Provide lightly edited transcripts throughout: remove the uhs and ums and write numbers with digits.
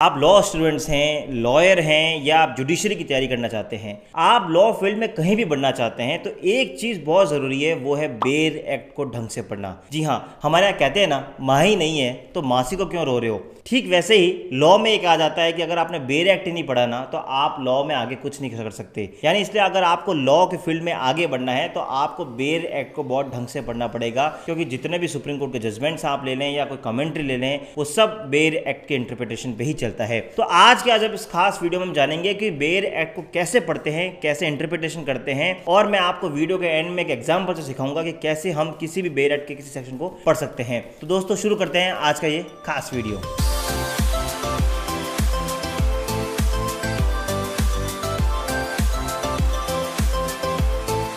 आप law students हैं, lawyer हैं या आप जुडिशरी की तैयारी करना चाहते हैं, आप लॉ फील्ड में कहीं भी बढ़ना चाहते हैं तो एक चीज़ बहुत ज़रूरी है, वो है बेर एक्ट को ढंग से पढ़ना। जी हाँ, हमारे यहाँ कहते हैं ना, माँ ही नहीं है तो मासी को क्यों रो रहे हो। ठीक वैसे ही लॉ में एक आ जाता है कि अगर आपने बेर एक्ट ही नहीं पढ़ा ना तो आप लॉ में आगे कुछ नहीं कर सकते। यानी इसलिए अगर आपको लॉ के फील्ड में आगे बढ़ना है तो आपको बेर एक्ट को बहुत ढंग से पढ़ना पड़ेगा, क्योंकि जितने भी सुप्रीम कोर्ट के जजमेंट्स आप ले लें या कोई कमेंट्री ले लें, वो सब बेर एक्ट के इंटरप्रिटेशन पे ही चलता है। तो आज के इस खास वीडियो में हम जानेंगे कि बेर एक्ट को कैसे पढ़ते हैं, कैसे इंटरप्रिटेशन करते हैं, और मैं आपको वीडियो के एंड में एक एग्जांपल से सिखाऊंगा कि कैसे हम किसी भी बेर एक्ट के किसी सेक्शन को पढ़ सकते हैं। तो दोस्तों शुरू करते हैं आज का ये खास वीडियो।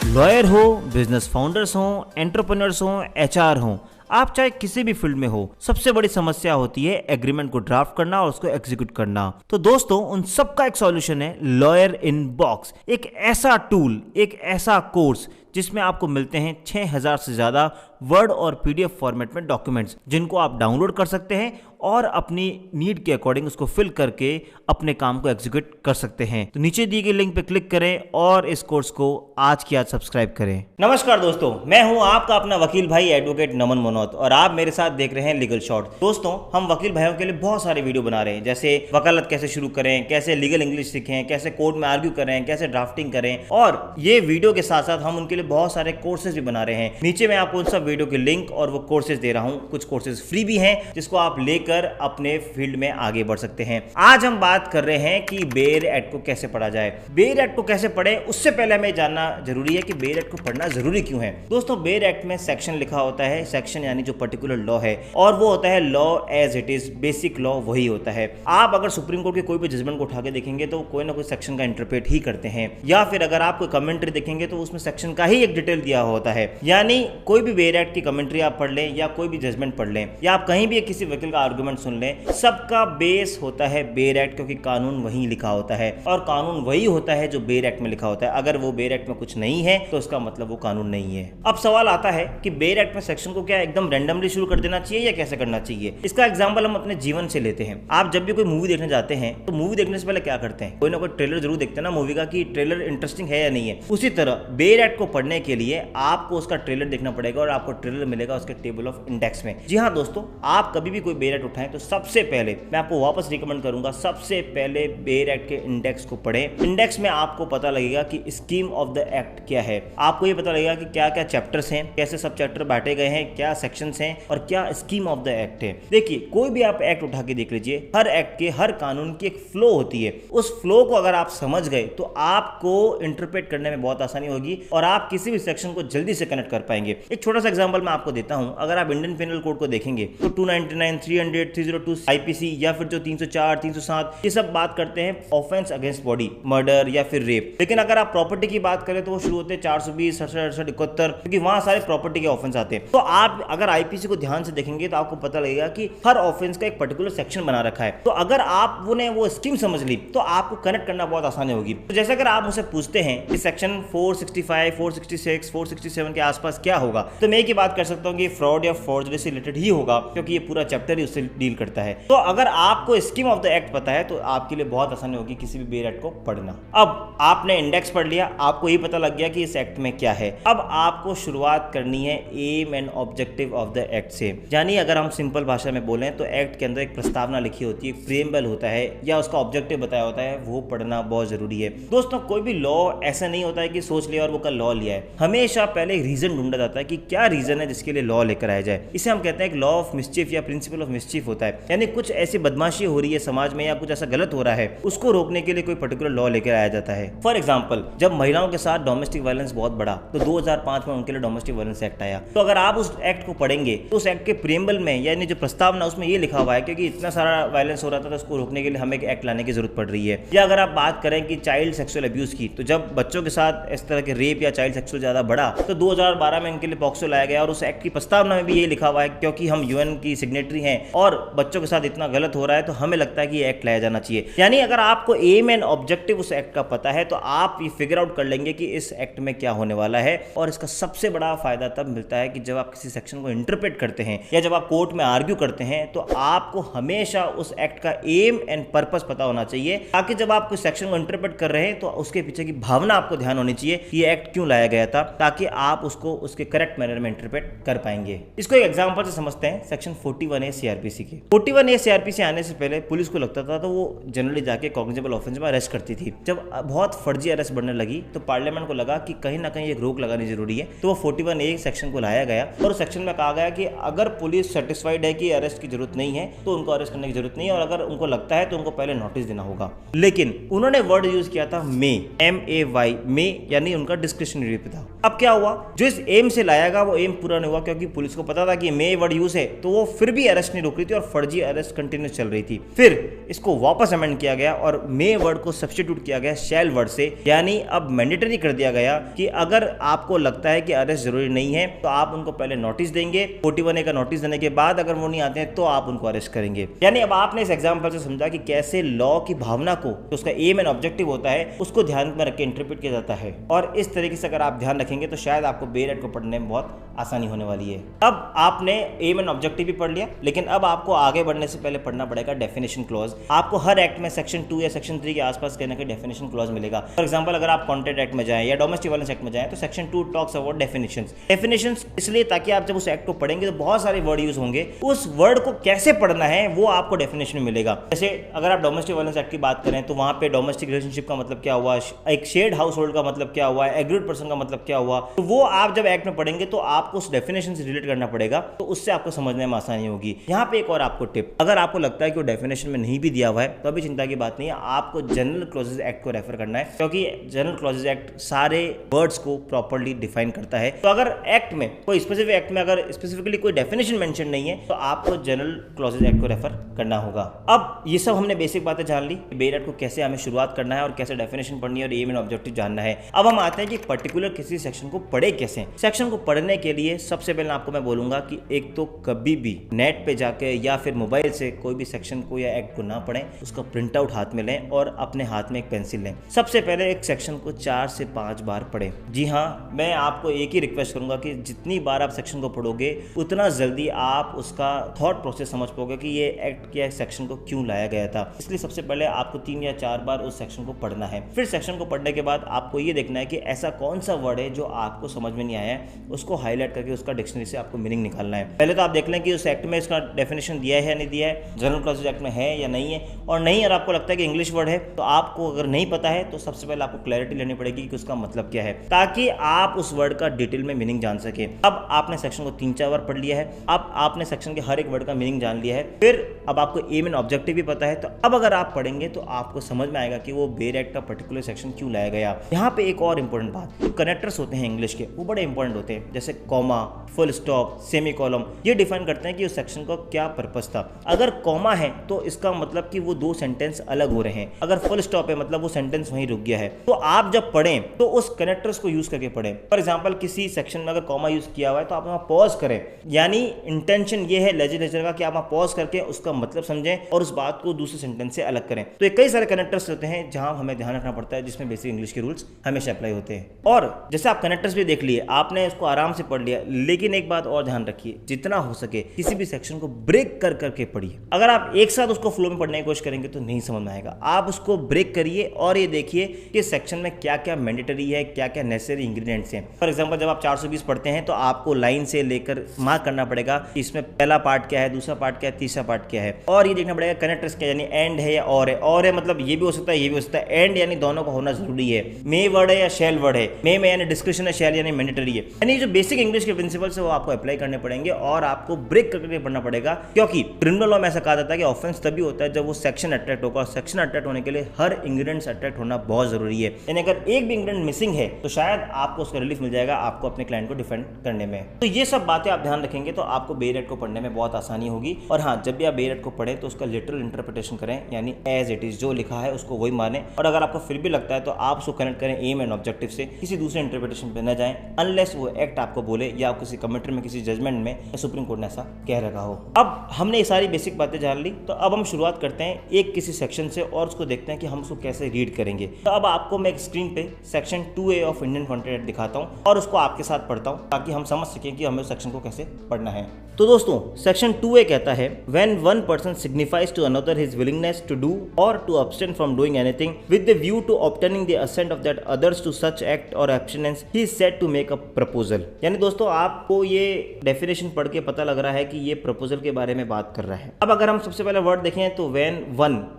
लॉयर हो, बिजनेस फाउंडर्स हो, एंटरप्रेन्योर्स हो, एचआर हो, आप चाहे किसी भी फील्ड में हो, सबसे बड़ी समस्या होती है एग्रीमेंट को ड्राफ्ट करना और उसको एग्जीक्यूट करना। तो दोस्तों उन सब का एक सॉल्यूशन है लॉयर इन बॉक्स, एक ऐसा टूल, एक ऐसा कोर्स जिसमें आपको मिलते हैं 6000 से ज्यादा वर्ड और पीडीएफ फॉर्मेट में डॉक्यूमेंट्स, जिनको आप डाउनलोड कर सकते हैं और अपनी नीड के अकॉर्डिंग उसको फिल करके अपने काम को एग्जीक्यूट कर सकते हैं। तो नीचे दी गई लिंक पे क्लिक करें और इस कोर्स को आज की आज सब्सक्राइब करें। नमस्कार दोस्तों, मैं हूं आपका अपना वकील भाई एडवोकेट नमन मनोत और आप मेरे साथ देख रहे हैं लीगल शॉर्ट। दोस्तों हम वकील भाइयों के लिए बहुत सारे वीडियो बना रहे हैं, जैसे वकालत कैसे शुरू करें, कैसे लीगल इंग्लिश सीखें, कैसे कोर्ट में आर्ग्यू करें, कैसे ड्राफ्टिंग करें, और ये वीडियो के साथ साथ हम उनके लिए बहुत सारे कोर्सेज भी बना रहे हैं। नीचे मैं आपको उन सब वीडियो के लिंक और वो कोर्सेज दे रहा हूं। कुछ कोर्सेज फ्री भी हैं जिसको आप लेकर अपने फील्ड में आगे बढ़ सकते हैं। आज हम बात कर रहे हैं कि बेर एक्ट को कैसे पढ़ा जाए। बेर एक्ट को कैसे पढ़े उससे पहले हमें जानना जरूरी है कि बेर एक्ट को पढ़ना जरूरी क्यों है। दोस्तों बेर एक्ट में सेक्शन लिखा होता है, सेक्शन यानी जो पर्टिकुलर लॉ है, और वो होता है law as it is, basic law वही होता है। आप अगर सुप्रीम कोर्ट के कोई भी जजमेंट को उठा के देखेंगे तो कोई ना कोई सेक्शन का इंटरप्रेट ही करते हैं, या फिर अगर आप कोई कमेंट्री देखेंगे तो उसमें सेक्शन का ही एक डिटेल दिया होता है। यानी कोई भी बेर एक्ट की कमेंट्री आप पढ़ लें या कोई भी जजमेंट पढ़ लें या आप कहीं भी किसी वकील का आर्गुमेंट सुन लें, सबका बेस होता है बेर एक्ट, क्योंकि कानून वही लिखा होता है और कानून वही होता है जो बेर एक्ट में लिखा होता है। अगर वो बेर एक्ट में कुछ नहीं है तो इसका मतलब वो कानून नहीं है। अब सवाल आता है कि बेर एक्ट में सेक्शन को क्या एकदम रैंडमली शुरू कर देना चाहिए या कैसे करना चाहिए। इसका एग्जांपल हम अपने जीवन से लेते हैं। आप जब भी कोई मूवी देखने जाते हैं तो मूवी देखने से पहले क्या करते हैं, कोई ना कोई ट्रेलर जरूर देखते हैं ना मूवी का, कि ट्रेलर इंटरेस्टिंग है या नहीं है। उसी तरह बेर एक्ट को पढ़ने के लिए आपको उसका ट्रेलर देखना पड़ेगा और आपको ट्रेलर मिलेगा उसके टेबल ऑफ इंडेक्स में। जी हाँ दोस्तों, आप कभी भी कोई बेर एक्ट उठाएं तो सबसे पहले मैं आपको वापस रिकमेंड करूंगा, सबसे पहले बेर एक्ट के इंडेक्स को पढ़ें। इंडेक्स में आपको पता लगेगा कि स्कीम ऑफ द एक्ट क्या है। आपको ये पता लगेगा कि क्या क्या चैप्टर्स हैं, कैसे सब चैप्टर बांटे गए हैं, क्या सेक्शंस हैं और क्या स्कीम ऑफ द एक्ट है। देखिए कोई भी आप एक्ट उठा के देख लीजिए, हर एक्ट के, हर कानून की एक फ्लो होती है। उस फ्लो को अगर आप समझ गए तो आपको इंटरप्रेट करने में बहुत आसानी होगी और आप किसी भी सेक्शन को जल्दी से कनेक्ट कर पाएंगे। एक छोटा सा एग्जांपल मैं आपको देता हूं। अगर आप इंडियन पेनल कोड को देखेंगे तो 299, 300, 302 आईपीसी या फिर जो 304, 307, ये सब बात करते हैं ऑफेंस अगेंस्ट बॉडी, मर्डर या फिर रेप। लेकिन अगर आप प्रॉपर्टी की बात करें तो वो शुरू होते हैं 420, 67, 68, 71, क्योंकि वहां सारे प्रॉपर्टी के ऑफेंस आते हैं। तो आप अगर आईपीसी को ध्यान से देखेंगे तो आपको पता लगेगा कि हर ऑफेंस का एक पर्टिकुलर सेक्शन बना रखा है। तो अगर आपने वो स्कीम समझ ली तो आपको कनेक्ट करना बहुत आसानी होगी। तो जैसे अगर आप मुझसे पूछते हैं कि सेक्शन 465, 466, 467 के आसपास क्या होगा, तो मैं एक बात कर सकता हूँ कि फ्रॉड या फॉर्जरी से रिलेटेड ही होगा, क्योंकि ये पूरा चैप्टर ही उससे डील करता है। तो अगर आपको स्कीम ऑफ द एक्ट पता है तो आपके लिए बहुत आसानी होगी किसी भी बेर एक्ट को पढ़ना। अब आपने इंडेक्स पढ़ लिया, आपको ये पता लग गया कि इस एक्ट में क्या है। अब आपको शुरुआत करनी है aim and objective of the act से। यानी अगर हम सिंपल भाषा में बोलें तो एक्ट के अंदर एक प्रस्तावना लिखी होती है, प्रीएम्बल होता है या उसका ऑब्जेक्टिव बताया होता है, वो पढ़ना बहुत जरूरी है। दोस्तों कोई भी लॉ ऐसा नहीं होता है कि सोच लिया और वो कल लॉ लिया है। हमेशा पहले एक रीजन ढूंढा जाता है कि क्या रीजन है जिसके लिए लॉ लेकर आया जाए। इसे हम कहते हैं लॉ ऑफ मिस्चीफ या प्रिंसिपल ऑफ मिस्चीफ होता है। यानी कुछ ऐसी बदमाशी हो रही है समाज में या कुछ ऐसा गलत हो रहा है, उसको रोकने के लिए कोई पर्टिकुलर लॉ लेकर आया जाता है। फॉर एग्जांपल जब महिलाओं के साथ डोमेस्टिक वायलेंस बहुत बढ़ा तो 2005 में उनके लिए डोमेस्टिक वायलेंस एक्ट आया। तो अगर आप उस एक्ट को पढ़ेंगे तो उस एक्ट के प्रीएम्बल में यानी जो प्रस्तावना उसमें ये लिखा हुआ है क्योंकि इतना सारा वायलेंस हो रहा था तो उसको रोकने के लिए हमें एक एक्ट लाने की जरूरत पड़ रही है। या अगर आप बात करें कि चाइल्ड सेक्सुअल अब्यूज की, तो जब बच्चों के साथ इस तरह के रेप या चाइल्ड सेक्सुअल ज्यादा बढ़ा तो 2012 में इनके लिए पॉक्सो लाया गया और उस एक्ट की प्रस्तावना में भी यही लिखा हुआ है क्योंकि हम यूएन की सिग्नेटरी हैं और बच्चों के साथ इतना गलत हो रहा है तो हमें लगता है कि ये एक्ट लाया जाना चाहिए। यानी अगर आपको एम एंड ऑब्जेक्टिव उस एक्ट का पता है तो आप ये फिगर आउट कर लेंगे कि इस एक्ट में क्या होने वाला है। और इसका सबसे बड़ा फायदा तब मिलता है कि जब आप किसी सेक्शन को इंटरप्रेट करते हैं या जब आप कोर्ट में आर्ग्यू करते हैं तो आपको हमेशा उस एक्ट का एम एंड पर्पस पता होना चाहिए, ताकि जब आप कुछ सेक्शन को इंटरप्रेट कर रहे हैं तो उसके पीछे की भावना आपको ध्यान होनी चाहिए कि ये एक्ट क्यों लाया गया था, ताकि आप उसको उसके करेक्ट मैनर में इंटरप्रेट कर पाएंगे। इसको एक एग्जांपल से समझते हैं सेक्शन 41A सीआरपीसी के। 41A सीआरपीसी आने से पहले पुलिस को लगता था तो वो जनरली जाके कॉग्निजेबल ऑफेंस में अरेस्ट करती थी। जब बहुत फर्जी अरेस्ट बढ़ने लगी तो पार्लियामेंट को लगा कि कहीं ना कहीं एक रोक लगानी जरूरी है, तो वो 41A सेक्शन को लाया गया और उस सेक्शन में कहा गया कि अगर पुलिस सेटिस्फाइड है कि अरेस्ट की जरूरत नहीं है तो उनको अरेस्ट करने की जरूरत नहीं है, और अगर उनको लगता है तो उनको पहले नोटिस देना होगा। लेकिन उन्होंने वर्ड यूज किया था मे, MAY, मे, यानी उनका डिस्क्रिशनरी था। अब क्या हुआ, जो इस एम से लाया गया वो एम पूरा नहीं हुआ क्योंकि पुलिस को पता था कि मे वर्ड यूज है, तो वो फिर भी अरेस्ट नहीं रोक रही थी और फर्जी अरेस्ट कंटिन्यू चल रही थी। फिर इसको वापस अमेंड किया गया और मे वर्ड को सब्स्टिट्यूट किया गया शैल वर्ड से, यानी अब मैंडेटरी कर दिया गया कि अगर आपको लगता है कि अरेस्ट जरूरी नहीं है तो आप उनको पहले नोटिस देंगे, 41A का नोटिस देने के बाद अगर वो नहीं आते हैं तो आप उनको अरेस्ट करेंगे। यानी अब आपने इस एग्जांपल से समझा कि कैसे लॉ की भावना को, तो उसका एम एंड ऑब्जेक्टिव होता है, उसको ध्यान में रख के इंटरप्रेट किया जाता है। और इस तरीके से अगर आप ध्यान रखेंगे तो शायद आपको बेल एक्ट को पढ़ने में बहुत आसानी होने वाली है। अब आपने एम एंड ऑब्जेक्टिव भी पढ़ लिया, लेकिन अब आपको आगे बढ़ने से पहले पढ़ना पड़ेगा डेफिनेशन क्लॉज। आपको हर एक्ट में सेक्शन 2 या सेक्शन 3 के आसपास कहने के डेफिनेशन क्लॉज मिलेगा। फॉर एग्जांपल अगर आप कॉन्ट्रैक्ट एक्ट में जाएं या डोमेस्टिक वायलेंस एक्ट में जाएं तो सेक्शन 2 टॉक्स अबाउट डेफिनेशंस इसलिए ताकि आप जब उस एक्ट को पढ़ेंगे तो बहुत सारे वर्ड यूज होंगे, उस वर्ड को कैसे पढ़ना है वो आपको डेफिनेशन में मिलेगा। जैसे अगर आप डोमेस्टिक वायलेंस एक्ट की बात करें तो वहां पे डोमेस्टिक रिलेशनशिप का मतलब क्या हुआ, एक शेयर्ड हाउस होल्ड का मतलब क्या हुआ, एग्रीड पर्सन का मतलब क्या हुआ, तो वो आप जब एक्ट में पढ़ेंगे तो आपको उस डेफिनेशन से रिलेट करना पड़ेगा, तो उससे आपको समझने में आसानी होगी। यहाँ पे एक और आपको टिप, अगर आपको लगता है कि वो डेफिनेशन में नहीं भी दिया हुआ है तो अभी चिंता की बात नहीं है, आपको जनरल क्लॉजेज एक्ट को रेफर करना है क्योंकि जनरल क्लॉजेज एक्ट सारे वर्ड्स को प्रॉपर्ली डिफाइन करता है। तो अगर एक्ट में कोई स्पेसिफिक एक्ट में अगर स्पेसिफिकली कोई डेफिनेशन मेंशन नहीं है तो आपको जनरल क्लॉजेज एक्ट को रेफर करना होगा। अब ये सब हमने बेसिक बातें जान ली, बेल एक्ट को कैसे हमें शुरुआत करना है और कैसे डेफिनेशन पढ़नी है और एम एंड ऑब्जेक्टिव जानना है। अब हम आते हैं कि पर्टिकुलर किसी सेक्शन को पढ़े कैसे। सेक्शन को पढ़ने के लिए सबसे पहले आपको मैं बोलूंगा कि एक तो कभी भी नेट पे जाके या फिर मोबाइल से कोई भी सेक्शन को या एक्ट को ना पढ़ें, उसका प्रिंट आउट हाथ में लें और अपने हाथ में एक पेंसिल लें। सबसे पहले एक सेक्शन को 4 से 5 बार पढ़ें। जी हाँ, मैं आपको एक ही रिक्वेस्ट करूंगा कि जितनी बार आप सेक्शन को पढ़ोगे उतना जल्दी आप उसका थॉट प्रोसेस समझ पाओगे कि ये एक्ट या सेक्शन को क्यों लाया गया था। इसलिए सबसे पहले आपको 3 या 4 बार उस सेक्शन को पढ़ना है। फिर सेक्शन को पढ़ने के बाद आपको ये देखना है कि ऐसा कौन सा वर्ड है जो आपको समझ में नहीं आया है, उसको हाईलाइट करके उसका डिक्शनरी से आपको मीनिंग निकालना है। पहले तो आप देख लें कि उस एक्ट में इसका डेफिनेशन दिया है या नहीं दिया है, जनरल क्लॉजेज एक्ट में है या नहीं है, और नहीं अगर आपको लगता है कि इंग्लिश वर्ड है तो आपको अगर नहीं पता है तो सबसे पहले आपको क्लैरिटी लेनी पड़ेगी कि उसका मतलब क्या है, ताकि आप उस वर्ड का डिटेल में मीनिंग जान सके। अब आपने सेक्शन को 3-4 बार पढ़ लिया है, अब आपने सेक्शन के हर एक वर्ड का मीनिंग जान लिया है, फिर अब आपको एम एंड ऑब्जेक्टिव भी पता है, तो अब अगर आप पढ़ेंगे तो आपको समझ में आएगा कि वो बेल एक्ट का पर्टिकुलर सेक्शन क्यों लाया गया। यहाँ पे एक और इंपॉर्टेंट बात, जो कनेक्टर्स होते हैं इंग्लिश के वो बड़े इंपॉर्टेंट होते हैं, जैसे comma, full stop, semi column, ये डिफाइन करते हैं कि उस सेक्शन का क्या पर्पस था। अगर कॉमा है तो इसका मतलब कि वो 2 सेंटेंस अलग हो रहे हैं, अगर फुल स्टॉप है मतलब वो सेंटेंस वहीं रुक गया है। तो आप जब पढ़ें तो उस कनेक्टर्स को यूज करके पढ़ें। फॉर एग्जांपल किसी सेक्शन में अगर कॉमा यूज किया हुआ है तो आप वहां पॉज करें, यानी इंटेंशन ये है लेजिस्लेचर का कि आप वहां पॉज करके उसका मतलब समझें और उस बात को दूसरे सेंटेंस से अलग करें। तो ये कई सारे कनेक्टर्स होते हैं जहां हमें ध्यान रखना पड़ता है, जिसमें बेसिक इंग्लिश के रूल्स हमेशा अप्लाई होते हैं। और जैसे आप कनेक्टर्स भी देख लिए, आपने उसको आराम से पढ़ लिया, लेकिन एक बात और ध्यान रखिए, जितना हो सके किसी भी सेक्शन को ब्रेक कर करके पढ़िए। अगर आप एक साथ उसको फ्लो में पढ़ने की कोशिश करेंगे तो नहीं समझ में आएगा। आप उसको ब्रेक करिए और ये देखिए कि सेक्शन में क्या क्या मैंडेटरी है, क्या क्या नेसेसरी इंग्रेडिएंट्स हैं। फॉर एग्जांपल जब आप 420 पढ़ते हैं तो आपको लाइन से लेकर मार्क करना पड़ेगा कि इसमें पहला पार्ट क्या है, दूसरा पार्ट क्या है, तीसरा पार्ट क्या है, और ये देखना पड़ेगा कनेक्टर्स क्या, यानी एंड है या और है मतलब ये भी हो सकता है, ये भी हो सकता है। एंड यानी दोनों का होना जरूरी है। मे वर्ड है या शैल वर्ड है, मे में यानी डिस्क्रिप्शन है, शैल यानी मैंडेटरी है। यानी जो बेसिक इंग्लिश के प्रिंसिपल्स है वो आपको अप्लाई करने पड़ेंगे और आपको ब्रेक करके पढ़ना पड़ेगा, क्योंकि क्रिमिनल लॉ में ऐसा कहा जाता है कि ऑफेंस तभी होता है जब वो सेक्शन अट्रैक्ट होगा। सेक्शन अट्रैक्ट होने के लिए हर इंग्रेडिएंट्स अट्रैक्ट होना बहुत जरूरी है, यानी अगर एक भी इंग्रेडिएंट मिसिंग है तो शायद आपको उसका रिलीफ मिल जाएगा आपको अपने क्लाइंट को डिफेंड करने में। तो ये सब बातें आप ध्यान रखेंगे तो आपको बेल एक्ट को पढ़ने में बहुत आसानी होगी। और हाँ, जब भी आप बेल एक्ट को पढ़े तो उसका लिटरल इंटरप्रिटेशन करें, यानी एज इट इज जो लिखा है उसको वही माने। और अगर आपको फिर भी लगता है तो आप उसको कनेक्ट करें एम एंड ऑब्जेक्टिव से, किसी दूसरे इंटरप्रिटेशन पे न जाएं अनलेस वो एक्ट आपको बोले या किसी कमेंट्री में किसी जजमेंट में सुप्रीम कोर्ट ने ऐसा कह रखा हो। अब हमने ये सारी बेसिक बातें जान ली, तो अब हम शुरुआत करते हैं एक किसी सेक्शन से और उसको देखते हैं कि हम उसको कैसे रीड करेंगे। तो अब आपको मैं एक स्क्रीन पे section 2A of Indian contract दिखाता हूँ और उसको आपके साथ पढ़ता हूँ ताकि हम समझ सकें कि हमें उस सेक्शन को कैसे पढ़ना है। तो दोस्तों सेक्शन 2A कहता है when one person signifies to another his willingness to do or to abstain from doing anything with the view to obtaining the assent of that others to such act or abstinence he is said to make a proposal. यानी दोस्तों आपको ये definition पढ़ के पता लग रहा है कि ये प्रपोजल के बारे में बात कर रहा है। अब अगर हम सबसे पहले वर्ड देखें तो when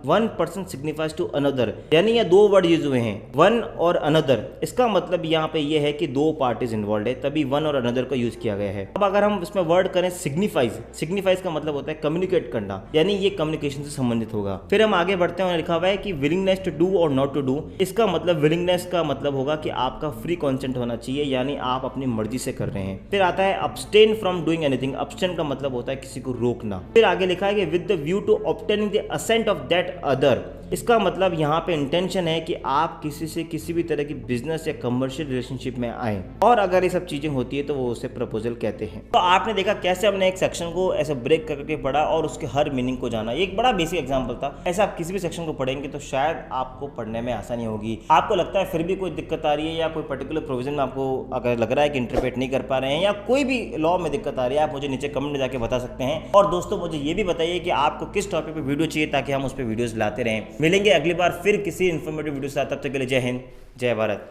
one person signifies to another, यानी ये दो वर्ड यूज हुए हैं वन और अनदर। इसका मतलब यहाँ पे ये है कि दो पार्टीज इन्वॉल्व है, तभी वन और अनदर का यूज किया गया है। अब अगर हम इसमें वर्ड करें सिग्निफाइज का मतलब होता है कम्युनिकेट करना, यानी ये कम्युनिकेशन से संबंधित होगा। फिर हम आगे बढ़ते हैं, लिखा हुआ है कि विलिंगनेस टू डू और नॉट टू डू। इसका मतलब विलिंगनेस का मतलब होगा कि आपका फ्री कॉन्सेंट होना चाहिए, यानी आप अपनी मर्जी से कर रहे हैं। फिर आता है abstain from doing anything. Abstain का मतलब होता है किसी को रोकना। फिर आगे लिखा है कि with the view to obtaining the assent of that other. इसका मतलब यहाँ पे इंटेंशन है कि आप किसी से किसी भी तरह की बिजनेस या कमर्शियल रिलेशनशिप में आए, और अगर ये सब चीजें होती है तो वो उसे प्रपोजल कहते हैं। तो आपने देखा कैसे हमने एक सेक्शन को ऐसे ब्रेक करके पढ़ा और उसके हर मीनिंग को जाना। एक बड़ा बेसिक एग्जांपल था। ऐसा आप किसी भी सेक्शन को पढ़ेंगे तो शायद आपको पढ़ने में आसानी होगी। आपको लगता है फिर भी कोई दिक्कत आ रही है या कोई पर्टिकुलर प्रोविजन में आपको अगर लग रहा है कि इंटरप्रेट नहीं कर पा रहे हैं या कोई भी लॉ में दिक्कत आ रही है, आप मुझे नीचे कमेंट में जाके बता सकते हैं। और दोस्तों मुझे ये भी बताइए कि आपको किस टॉपिक पे वीडियो चाहिए ताकि हम उस पर वीडियोस लाते रहें। मिलेंगे अगली बार फिर किसी इन्फॉर्मेटिव वीडियो के साथ, तब तक के लिए जय हिंद जय भारत।